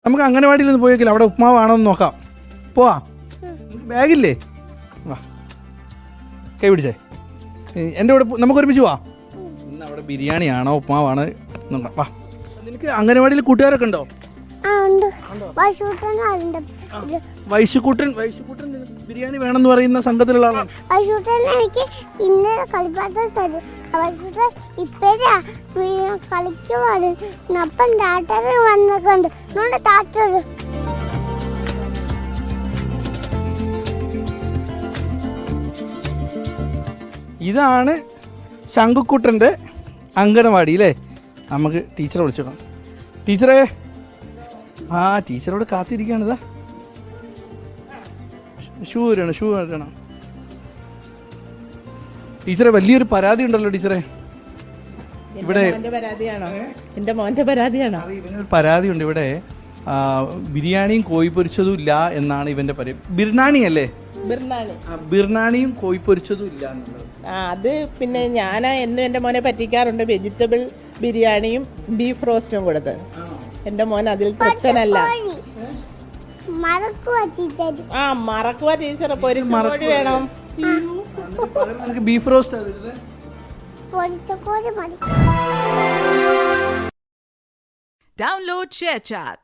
നമുക്ക് അംഗനവാടിയിൽ ഒന്ന് പോയേക്കില്ല, അവിടെ ഉപ്മാവാണോ എന്ന് നോക്കാം. പോവാ, ബാഗില്ലേ? വാ, കൈ പിടിച്ചേ. എൻ്റെ കൂടെ നമുക്ക് ഒരുമിച്ച് പോവാം. ഇന്ന് അവിടെ ബിരിയാണിയാണോ ഉപ്മാവാണ് നോക്കാം. വാ. നിനക്ക് അംഗനവാടിയിൽ കൂട്ടുകാരൊക്കെ ഉണ്ടോ? വൈശുക്കൂട്ടൻ ബിരിയാണി വേണമെന്ന് പറയുന്ന സംഘത്തിലുള്ള ആളാണ്. എനിക്ക് ഇന്ന് കളിപ്പാട്ടം തരും. കളിക്കുവാണ്. അപ്പം ടാറ്റർ വന്നിട്ടുണ്ട്. ടാറ്റർ ഇതാണ് ശംഖുക്കുട്ടൻ്റെ അംഗനവാടി അല്ലേ? നമുക്ക് ടീച്ചറെ വിളിച്ചോക്കാം. ടീച്ചറേ, ആ ടീച്ചറോട് കാത്തിരിക്കുകയാണ്. ഇതാ ഷൂ വരണം. ടീച്ചറെ, വലിയൊരു പരാതി ഉണ്ടല്ലോ ടീച്ചറെ ഇവിടെ. എന്റെ മോന്റെ പരാതിയാണോ? ഇവനൊരു പരാതിയുണ്ട് ഇവിടെ. ബിരിയാണിയും കോഴി പൊരിച്ചതും ഇല്ല എന്നാണ് ഇവന്റെ പരാതി. ബിർനാണിയും കോഴി പൊരിച്ചതും ഇല്ല എന്നുള്ളത്. അത് പിന്നെ ഞാൻ എന്നും എന്റെ മോനെ പറ്റിക്കാറുണ്ട്. വെജിറ്റബിൾ ബിരിയാണിയും ബീഫ് റോസ്റ്റും കൊടുത്ത്. എന്റെ മോൻ അതിൽ തൃപ്തനല്ല. മറക്കുവാ ടീച്ചർ, പൊരിച്ച കോഴി വേണം. Beef roast Download ShareChat.